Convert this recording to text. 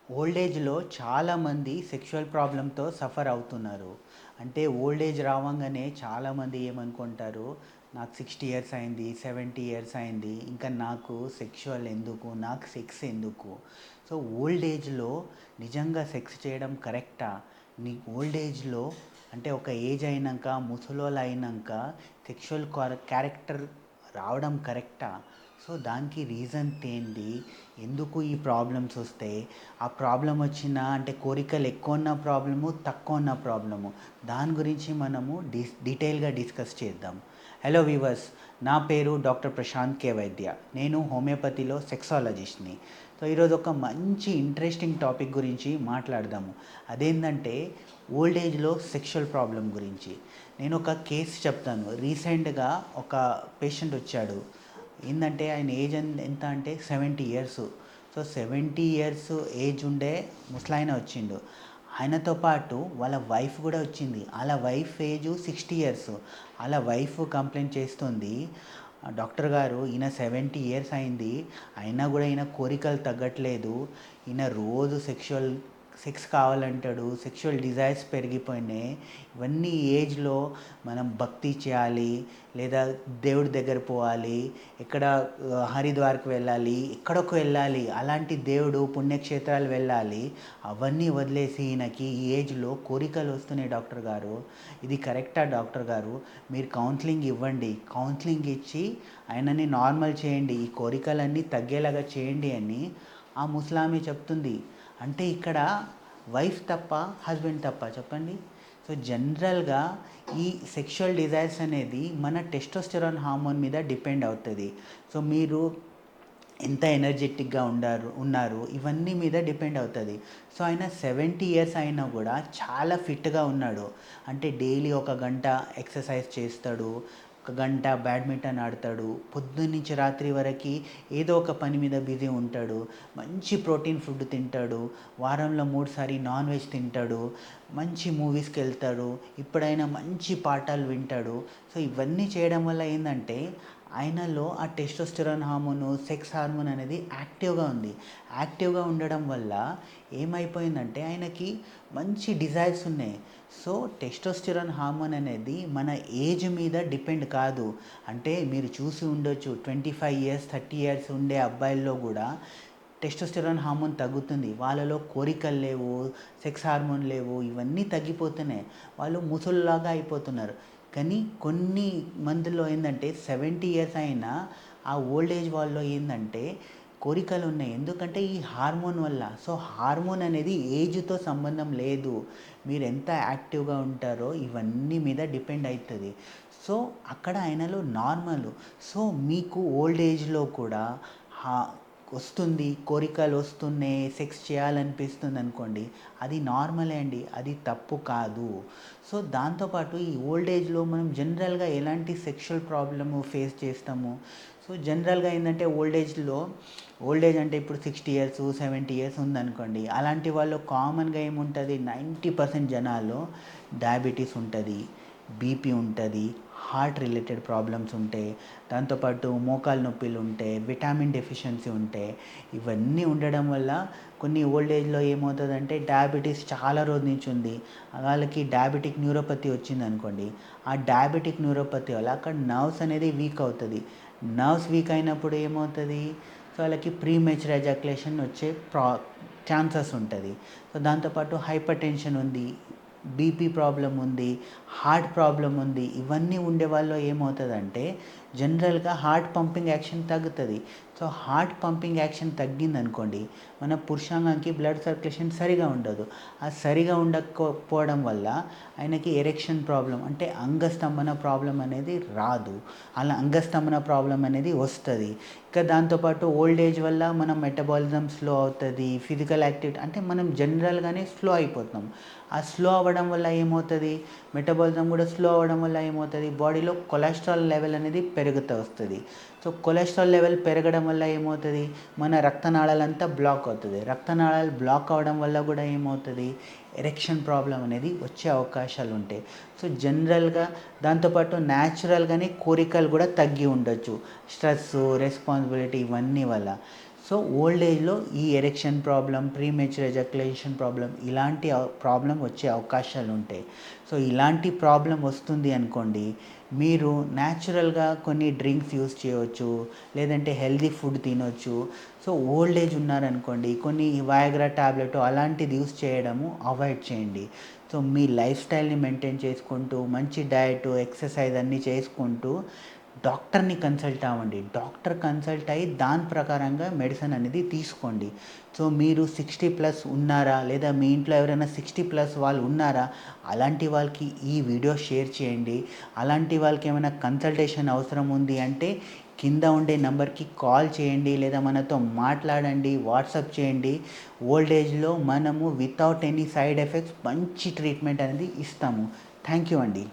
Old ఏజ్‌లో చాలామంది sexual ప్రాబ్లమ్‌తో suffer అవుతున్నారు. అంటే ఓల్డ్ ఏజ్ రావంగానే చాలామంది ఏమనుకుంటారు, నాకు 60 ఇయర్స్ అయింది, 70 ఇయర్స్ అయింది. ఇంకా నాకు సెక్షువల్ ఎందుకు? నాకు సెక్స్ ఎందుకు? సో, ఓల్డ్ ఏజ్‌లో నిజంగా సెక్స్ చేయడం కరెక్టా? నీ ఓల్డ్ ఏజ్‌లో అంటే ఒక ఏజ్ అయినంక, ముసలోళ్ళు అయినంక సెక్షువల్ క్యారెక్టర్ రావడం కరెక్టా? సో, దానికి రీజన్ ఏంటి? ఎందుకు ఈ ప్రాబ్లమ్స్ వస్తాయి? ఆ ప్రాబ్లం వచ్చిన అంటే కోరికలు ఎక్కువ ఉన్న ప్రాబ్లము, తక్కువ ఉన్న ప్రాబ్లము. దాని గురించి మనము డీటెయిల్‌గా డిస్కస్ చేద్దాం. హలో వీవర్స్, నా పేరు డాక్టర్ ప్రశాంత్ కే వైద్య. నేను హోమియోపతిలో సెక్సాలజిస్ట్‌ని. సో, ఈరోజు ఒక మంచి ఇంట్రెస్టింగ్ టాపిక్ గురించి మాట్లాడదాము. అదేంటంటే ఓల్డ్ ఏజ్‌లో సెక్షువల్ ప్రాబ్లమ్ గురించి. నేను ఒక కేస్ చెప్తాను. రీసెంట్‌గా ఒక పేషెంట్ వచ్చాడు. ఏందంటే ఆయన ఏజ్ ఎంత అంటే 70 ఇయర్స్. సో 70 ఇయర్స్ ఏజ్ ఉండే ముసలాయన వచ్చిండు. ఆయనతో పాటు వాళ్ళ వైఫ్ కూడా వచ్చింది. వాళ్ళ వైఫ్ ఏజ్ 60 ఇయర్స్. వాళ్ళ వైఫ్ కంప్లైంట్ చేస్తుంది, డాక్టర్ గారు ఈయన 70 ఇయర్స్ అయింది, అయినా కూడా ఈయన కోరికలు తగ్గట్లేదు, ఈయన రోజు సెక్స్ కావాలంటాడు, సెక్షువల్ డిజైర్స్ పెరిగిపోయినాయి. ఇవన్నీ ఏజ్లో మనం భక్తి చేయాలి, లేదా దేవుడి దగ్గర పోవాలి, ఎక్కడ హరిద్వార్కి వెళ్ళాలి, ఎక్కడికి వెళ్ళాలి, అలాంటి దేవుడు పుణ్యక్షేత్రాలు వెళ్ళాలి. అవన్నీ వదిలేసి ఈయనకి ఈ ఏజ్లో కోరికలు వస్తున్నాయి డాక్టర్ గారు, ఇది కరెక్టా డాక్టర్ గారు? మీరు కౌన్సిలింగ్ ఇవ్వండి, కౌన్సిలింగ్ ఇచ్చి ఆయనని నార్మల్ చేయండి, ఈ కోరికలన్నీ తగ్గేలాగా చేయండి అని ఆ ముసలామె చెప్తుంది. అంటే ఇక్కడ వైఫ్ తప్ప, హస్బెండ్ తప్ప చెప్పండి? సో జనరల్గా ఈ సెక్షువల్ డిజైర్స్ అనేది మన టెస్టోస్టెరాన్ హార్మోన్ మీద డిపెండ్ అవుతుంది. సో మీరు ఎంత ఎనర్జెటిక్గా ఉన్నారు ఇవన్నీ మీద డిపెండ్ అవుతుంది. సో ఆయన 70 ఇయర్స్ అయినా కూడా చాలా ఫిట్గా ఉన్నాడు. అంటే డైలీ ఒక గంట ఎక్సర్సైజ్ చేస్తాడు, ఒక గంట బ్యాడ్మింటన్ ఆడతాడు, పొద్దున్నుంచి రాత్రి వరకు ఏదో ఒక పని మీద బిజీ ఉంటాడు, మంచి ప్రోటీన్ ఫుడ్ తింటాడు, వారంలో 3 సారి నాన్ వెజ్ తింటాడు, మంచి మూవీస్కి వెళ్తాడు, ఇప్పుడైనా మంచి పాఠాలు వింటాడు. సో ఇవన్నీ చేయడం వల్ల ఏంటంటే ఆయనలో ఆ టెస్టోస్టెరాన్ హార్మోను, సెక్స్ హార్మోన్ అనేది యాక్టివ్గా ఉంది. యాక్టివ్గా ఉండడం వల్ల ఏమైపోయిందంటే ఆయనకి మంచి డిజైర్స్ ఉన్నాయి. సో టెస్టోస్టెరాన్ హార్మోన్ అనేది మన ఏజ్ మీద డిపెండ్ కాదు. అంటే మీరు చూసి ఉండొచ్చు, 25 ఇయర్స్ 30 ఇయర్స్ ఉండే అబ్బాయిల్లో కూడా టెస్టోస్టెరాన్ హార్మోన్ తగ్గుతుంది. వాళ్ళలో కోరికలు లేవు, సెక్స్ హార్మోన్ లేవు, ఇవన్నీ తగ్గిపోతున్నాయి, వాళ్ళు ముసలిలాగా అయిపోతున్నారు. కానీ కొన్ని మందిలో ఏంటంటే 70 ఇయర్స్ అయినా ఆ ఓల్డ్ ఏజ్ వాళ్ళలో ఏంటంటే కోరికలు ఉన్నాయి. ఎందుకంటే ఈ హార్మోన్ వల్ల. సో హార్మోన్ అనేది ఏజ్తో సంబంధం లేదు, మీరు ఎంత యాక్టివ్గా ఉంటారో ఇవన్నీ మీద డిపెండ్ అవుతుంది. సో అక్కడ ఆయనలో నార్మల్. సో మీకు ఓల్డ్ ఏజ్లో కూడా హా వస్తుంది, కోరికలు వస్తున్నాయి, సెక్స్ చేయాలనిపిస్తుంది అనుకోండి, అది నార్మలే అండి, అది తప్పు కాదు. సో దాంతోపాటు ఈ ఓల్డ్ ఏజ్లో మనం జనరల్గా ఎలాంటి సెక్షువల్ ప్రాబ్లము ఫేస్ చేస్తాము? సో జనరల్గా ఏంటంటే ఓల్డ్ ఏజ్ అంటే ఇప్పుడు 60 ఇయర్స్ 70 ఇయర్స్ ఉందనుకోండి, అలాంటి వాళ్ళు కామన్గా ఏముంటుంది, 90% జనాల్లో డయాబెటీస్ ఉంటుంది, బీపీ ఉంటుంది, హార్ట్ రిలేటెడ్ ప్రాబ్లమ్స్ ఉంటాయి, దాంతోపాటు మోకాలు నొప్పులు ఉంటాయి, విటమిన్ డెఫిషియన్సీ ఉంటాయి. ఇవన్నీ ఉండడం వల్ల కొన్ని ఓల్డ్ ఏజ్లో ఏమవుతుందంటే డయాబెటీస్ చాలా రోజు నుంచి ఉంది, వాళ్ళకి డయాబెటిక్ న్యూరోపతి వచ్చింది అనుకోండి, ఆ డయాబెటిక్ న్యూరోపతి వల్ల అక్కడ నర్వ్స్ అనేది వీక్ అవుతుంది. నర్వ్స్ వీక్ అయినప్పుడు ఏమవుతుంది, సో వాళ్ళకి ప్రీమెచ్యూర్ ఎజాక్యులేషన్ వచ్చే ఛాన్సెస్ ఉంటుంది. సో దాంతోపాటు హైపర్ టెన్షన్ ఉంది, బీపీ ప్రాబ్లం ఉంది, హార్ట్ ప్రాబ్లం ఉంది. ఇవన్నీ ఉండే వాళ్ళు ఏమవుతుందంటే జనరల్గా హార్ట్ పంపింగ్ యాక్షన్ తగ్గుతుంది. సో హార్ట్ పంపింగ్ యాక్షన్ తగ్గిందనుకోండి, మన పురుషాంగానికి బ్లడ్ సర్క్యులేషన్ సరిగా ఉండదు. ఆ సరిగా ఉండకపోవడం వల్ల ఆయనకి ఎరెక్షన్ ప్రాబ్లం అంటే అంగస్తంభన ప్రాబ్లం అనేది రాదు, అలా అంగస్తంభన ప్రాబ్లం అనేది వస్తుంది. ఇంకా దాంతోపాటు ఓల్డ్ ఏజ్ వల్ల మనం మెటబాలిజం స్లో అవుతుంది, ఫిజికల్ యాక్టివిటీ అంటే మనం జనరల్గానే స్లో అయిపోతాం. ఆ స్లో అవ్వడం వల్ల ఏమవుతుంది, మెటబాలిజం కూడా స్లో అవ్వడం వల్ల ఏమవుతుంది, బాడీలో కొలెస్ట్రాల్ లెవెల్ అనేది పెరుగుతూ వస్తుంది. సో కొలెస్ట్రాల్ లెవెల్ పెరగడం వల్ల ఏమవుతుంది, మన రక్తనాళాలంతా బ్లాక్ అవుతుంది. రక్తనాళాలు బ్లాక్ అవ్వడం వల్ల కూడా ఏమవుతుంది, ఎరెక్షన్ ప్రాబ్లం అనేది వచ్చే అవకాశాలు ఉంటాయి. సో జనరల్గా దాంతోపాటు న్యాచురల్గానే కోరికలు కూడా తగ్గి ఉండొచ్చు, స్ట్రెస్ రెస్పాన్సిబిలిటీ ఇవన్నీ వల్ల. సో ఓల్డ్ ఏజ్లో ఈ erection problem, premature ejaculation problem ఇలాంటి ప్రాబ్లం వచ్చే అవకాశాలు ఉంటాయి. సో ఇలాంటి ప్రాబ్లం వస్తుంది అనుకోండి, మీరు న్యాచురల్గా కొన్ని డ్రింక్స్ యూస్ చేయవచ్చు, లేదంటే హెల్తీ ఫుడ్ తినొచ్చు. సో ఓల్డ్ ఏజ్ ఉన్నారనుకోండి, కొన్ని వయాగ్రా టాబ్లెట్ అలాంటిది యూస్ చేయడము అవాయిడ్ చేయండి. సో మీ లైఫ్ స్టైల్ని మెయింటైన్ చేసుకుంటూ, మంచి డయట్, ఎక్సర్సైజ్ అన్నీ చేసుకుంటూ డాక్టర్ని కన్సల్ట్ అవ్వండి. డాక్టర్ కన్సల్ట్ అయ్యి దాని ప్రకారంగా మెడిసిన్ అనేది తీసుకోండి. సో మీరు 60+ ఉన్నారా, లేదా మీ ఇంట్లో ఎవరైనా 60+ వాళ్ళు ఉన్నారా, అలాంటి వాళ్ళకి ఈ వీడియో షేర్ చేయండి. అలాంటి వాళ్ళకి ఏమైనా కన్సల్టేషన్ అవసరం ఉంది అంటే కింద ఉండే నెంబర్కి కాల్ చేయండి, లేదా మనతో మాట్లాడండి, వాట్సాప్ చేయండి. ఓల్డ్ ఏజ్లో మనము వితౌట్ ఎనీ సైడ్ ఎఫెక్ట్స్ మంచి ట్రీట్మెంట్ అనేది ఇస్తాము. థ్యాంక్ యూ అండి.